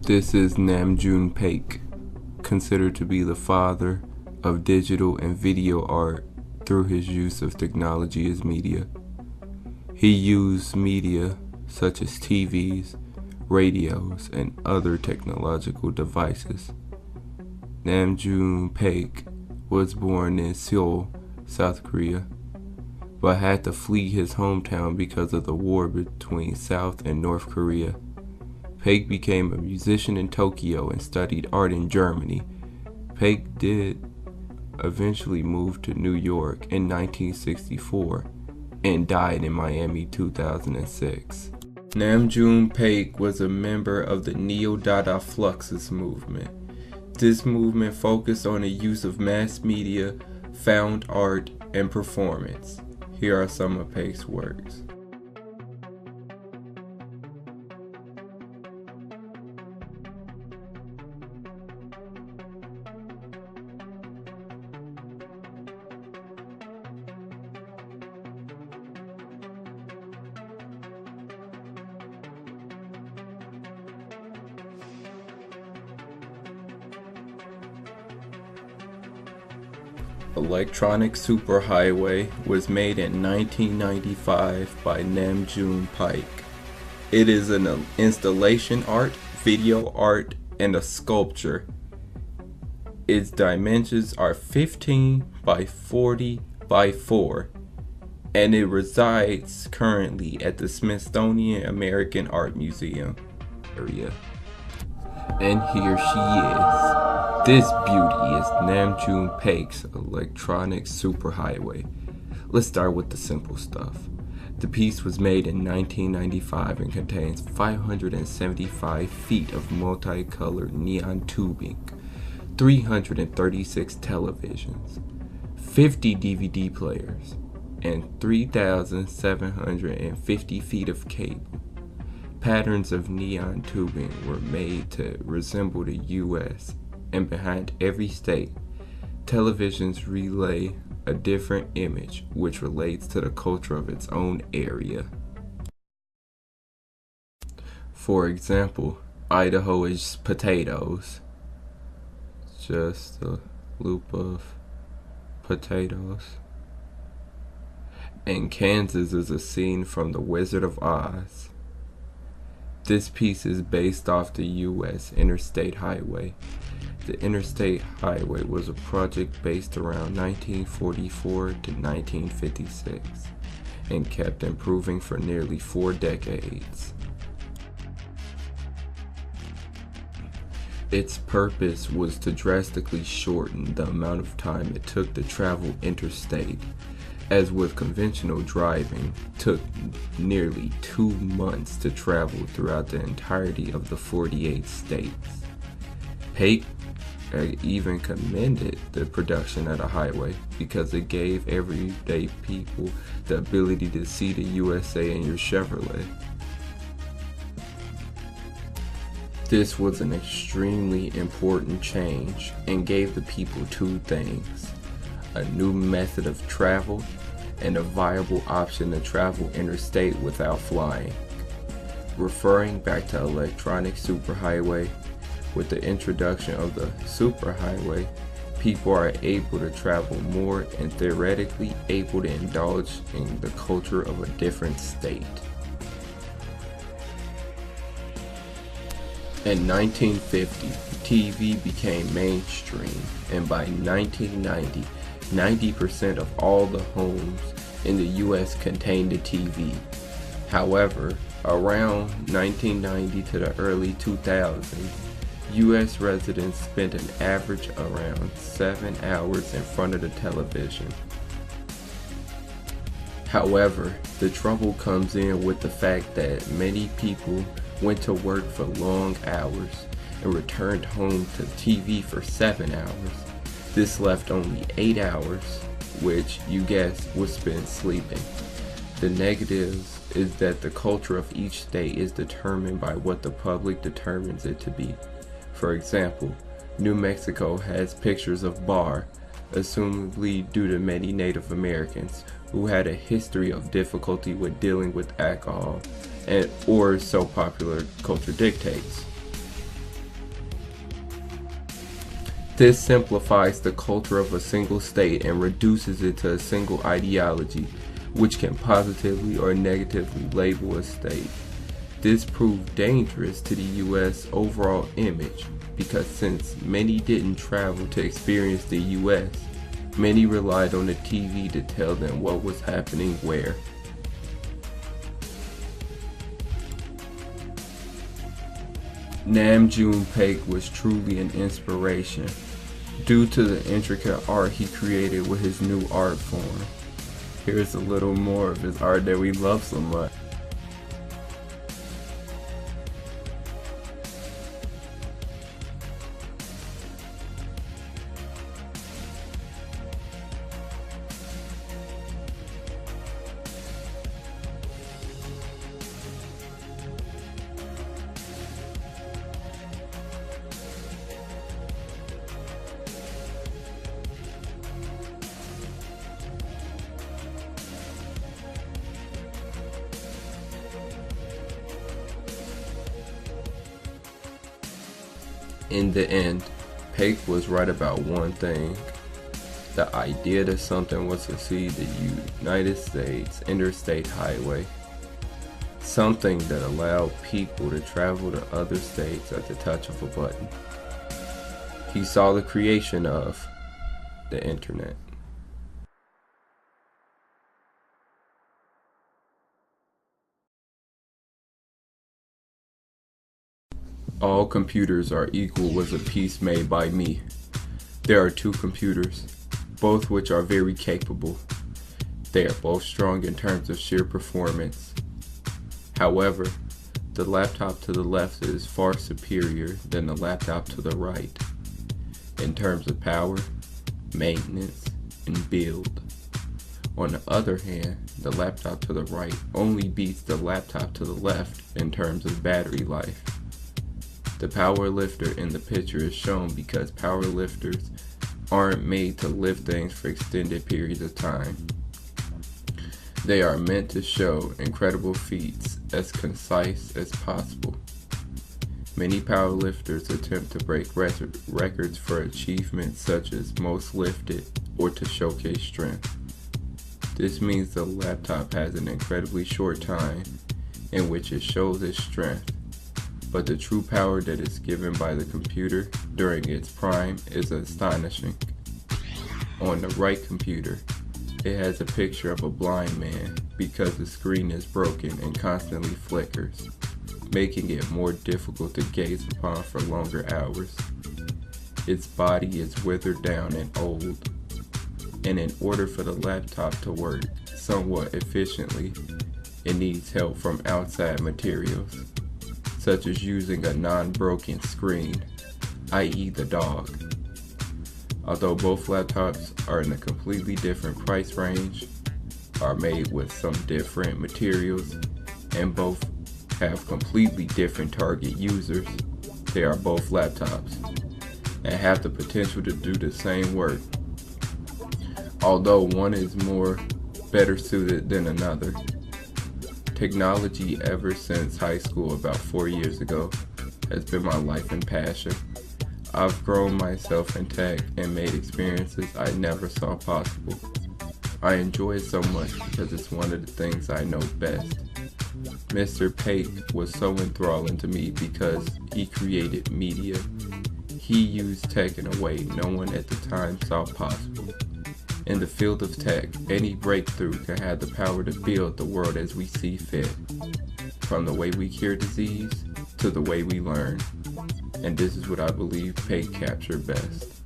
This is NamJunePaik, considered to be the father of digital and video art through his use of technology as media. He used media such as TVs, radios, and other technological devices. NamJunePaik was born in Seoul, South Korea, but had to flee his hometown because of the war between South and North Korea. Paik became a musician in Tokyo and studied art in Germany. Paik did eventually move to New York in 1964 and died in Miami 2006. NamJunePaik was a member of the Neo-Dada Fluxus movement. This movement focused on the use of mass media, found art, and performance. Here are some of Paik's works. Electronic Superhighway was made in 1995 by NamJunePaik. It is an installation art, video art, and a sculpture. Its dimensions are 15 by 40 by 4, and it resides currently at the Smithsonian American Art Museum area. And here she is. This beauty is NamJunePaik's Electronic Superhighway. Let's start with the simple stuff. The piece was made in 1995 and contains 575 feet of multicolored neon tubing, 336 televisions, 50 DVD players, and 3,750 feet of cable. Patterns of neon tubing were made to resemble the U.S., and behind every state, televisions relay a different image which relates to the culture of its own area. For example, Idaho is potatoes, just a loop of potatoes, and Kansas is a scene from The Wizard of Oz. This piece is based off the U.S. Interstate Highway. The Interstate Highway was a project based around 1944 to 1956 and kept improving for nearly 4 decades. Its purpose was to drastically shorten the amount of time it took to travel interstate, as with conventional driving, took nearly 2 months to travel throughout the entirety of the 48 states. Paik even commended the production of the highway because it gave everyday people the ability to see the USA in your Chevrolet. This was an extremely important change and gave the people 2 things: a new method of travel and a viable option to travel interstate without flying. Referring back to Electronic Superhighway, with the introduction of the superhighway, people are able to travel more and theoretically able to indulge in the culture of a different state. In 1950, TV became mainstream, and by 1990, 90% of all the homes in the U.S. contained a TV. However, around 1990 to the early 2000s, U.S. residents spent an average around 7 hours in front of the television. However, the trouble comes in with the fact that many people went to work for long hours and returned home to TV for 7 hours. This left only 8 hours, which you guessed was spent sleeping. The negatives is that the culture of each state is determined by what the public determines it to be. For example, New Mexico has pictures of bar, assumably due to many Native Americans who had a history of difficulty with dealing with alcohol, or so popular culture dictates. This simplifies the culture of a single state and reduces it to a single ideology, which can positively or negatively label a state. This proved dangerous to the U.S. overall image because since many didn't travel to experience the U.S., many relied on the TV to tell them what was happening where. NamJunePaik was truly an inspiration due to the intricate art he created with his new art form. Here's a little more of his art that we love so much. In the end, Paik was right about one thing: the idea that something was to see the United States interstate highway, something that allowed people to travel to other states at the touch of a button. He saw the creation of the internet. All computers are equal was a piece made by me. There are two computers, both which are very capable. They are both strong in terms of sheer performance. However, the laptop to the left is far superior than the laptop to the right in terms of power, maintenance, and build. On the other hand, the laptop to the right only beats the laptop to the left in terms of battery life. The power lifter in the picture is shown because power lifters aren't made to lift things for extended periods of time. They are meant to show incredible feats as concise as possible. Many power lifters attempt to break records for achievements such as most lifted or to showcase strength. This means the laptop has an incredibly short time in which it shows its strength. But the true power that is given by the computer during its prime is astonishing. On the right computer, it has a picture of a blind man because the screen is broken and constantly flickers, making it more difficult to gaze upon for longer hours. Its body is withered down and old, and in order for the laptop to work somewhat efficiently, it needs help from outside materials, such as using a non-broken screen, i.e. the dog. Although both laptops are in a completely different price range, are made with some different materials, and both have completely different target users, they are both laptops and have the potential to do the same work. Although one is better suited than another. Technology ever since high school about 4 years ago has been my life and passion. I've grown myself in tech and made experiences I never saw possible. I enjoy it so much because it's one of the things I know best. Mr. Paik was so enthralling to me because he created media. He used tech in a way no one at the time saw possible. In the field of tech, any breakthrough can have the power to build the world as we see fit, from the way we cure disease to the way we learn. And this is what I believe Paik captured best.